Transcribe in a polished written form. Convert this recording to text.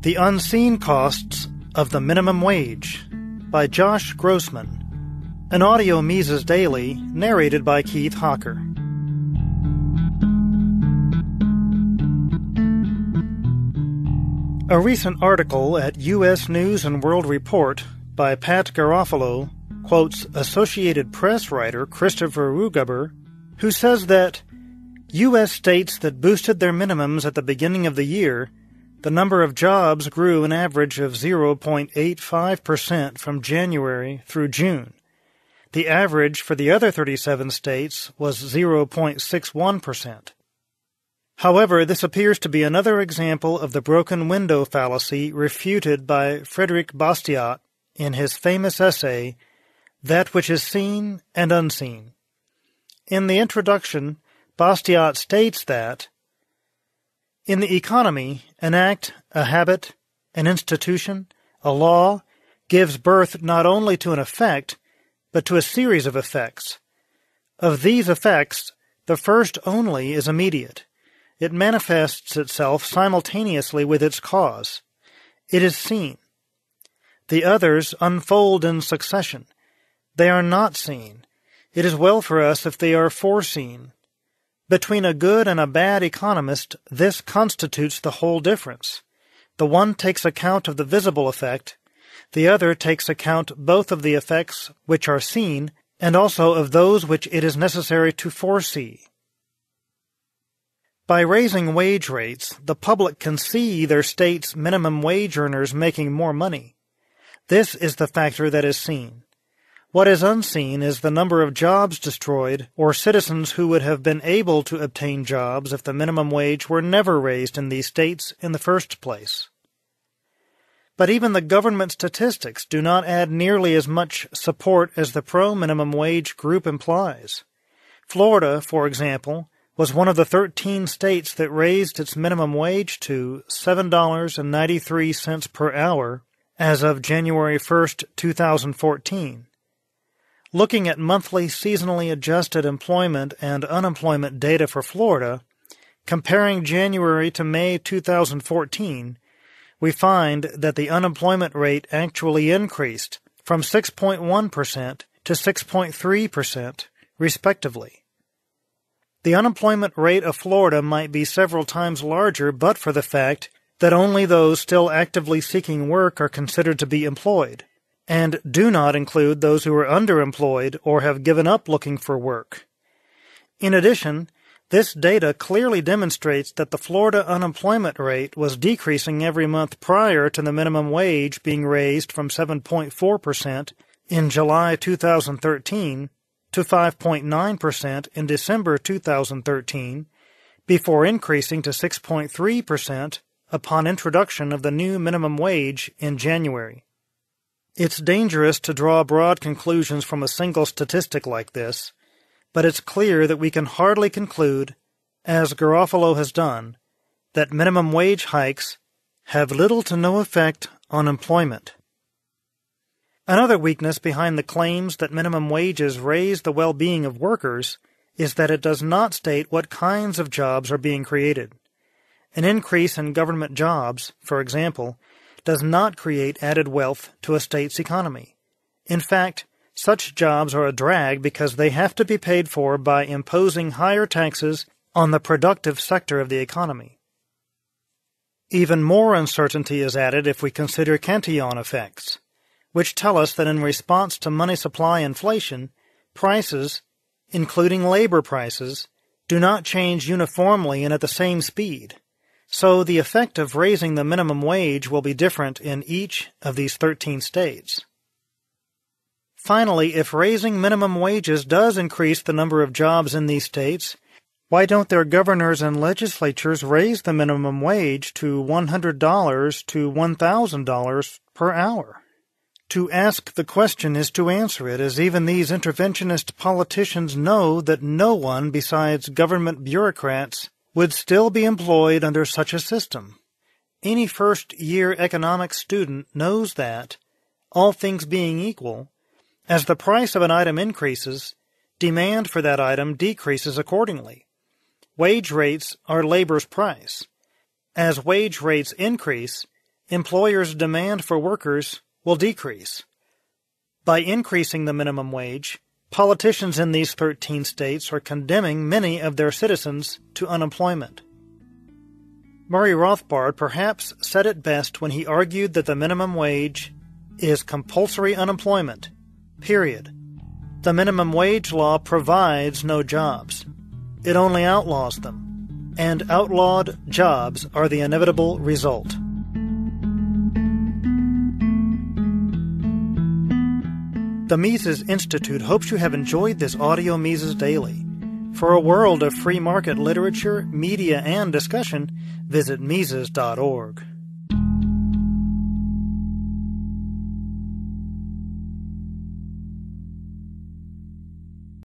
The Unseen Costs of the Minimum Wage by Josh Grossman. An audio Mises Daily, narrated by Keith Hawker. A recent article at U.S. News & World Report by Pat Garofalo quotes Associated Press writer Christopher Rugaber, who says that U.S. states that boosted their minimums at the beginning of the year, the number of jobs grew an average of 0.85% from January through June. The average for the other 37 states was 0.61%. However, this appears to be another example of the broken window fallacy refuted by Frédéric Bastiat in his famous essay, That Which is Seen and Unseen. In the introduction, Bastiat states that in the economy, an act, a habit, an institution, a law, gives birth not only to an effect, but to a series of effects. Of these effects, the first only is immediate. It manifests itself simultaneously with its cause. It is seen. The others unfold in succession. They are not seen. It is well for us if they are foreseen. Between a good and a bad economist, this constitutes the whole difference. The one takes account of the visible effect, the other takes account both of the effects which are seen and also of those which it is necessary to foresee. By raising wage rates, the public can see their state's minimum wage earners making more money. This is the factor that is seen. What is unseen is the number of jobs destroyed or citizens who would have been able to obtain jobs if the minimum wage were never raised in these states in the first place. But even the government statistics do not add nearly as much support as the pro-minimum wage group implies. Florida, for example, was one of the 13 states that raised its minimum wage to $7.93 per hour as of January 1, 2014. Looking at monthly seasonally adjusted employment and unemployment data for Florida, comparing January to May 2014, we find that the unemployment rate actually increased from 6.1% to 6.3%, respectively. The unemployment rate of Florida might be several times larger but for the fact that only those still actively seeking work are considered to be employed, and do not include those who are underemployed or have given up looking for work. In addition, this data clearly demonstrates that the Florida unemployment rate was decreasing every month prior to the minimum wage being raised from 7.4% in July 2013 to 5.9% in December 2013, before increasing to 6.3% upon introduction of the new minimum wage in January. It's dangerous to draw broad conclusions from a single statistic like this, but it's clear that we can hardly conclude, as Garofalo has done, that minimum wage hikes have little to no effect on employment. Another weakness behind the claims that minimum wages raise the well-being of workers is that it does not state what kinds of jobs are being created. An increase in government jobs, for example, does not create added wealth to a state's economy. In fact, such jobs are a drag because they have to be paid for by imposing higher taxes on the productive sector of the economy. Even more uncertainty is added if we consider Cantillon effects, which tell us that in response to money supply inflation, prices, including labor prices, do not change uniformly and at the same speed. So the effect of raising the minimum wage will be different in each of these 13 states. Finally, if raising minimum wages does increase the number of jobs in these states, why don't their governors and legislatures raise the minimum wage to $100 to $1,000 per hour? To ask the question is to answer it, as even these interventionist politicians know that no one besides government bureaucrats would still be employed under such a system. Any first-year economics student knows that, all things being equal, as the price of an item increases, demand for that item decreases accordingly. Wage rates are labor's price. As wage rates increase, employers' demand for workers will decrease. By increasing the minimum wage, politicians in these 13 states are condemning many of their citizens to unemployment. Murray Rothbard perhaps said it best when he argued that the minimum wage is compulsory unemployment, period. The minimum wage law provides no jobs. It only outlaws them, and outlawed jobs are the inevitable result. The Mises Institute hopes you have enjoyed this audio Mises Daily. For a world of free market literature, media, and discussion, visit Mises.org.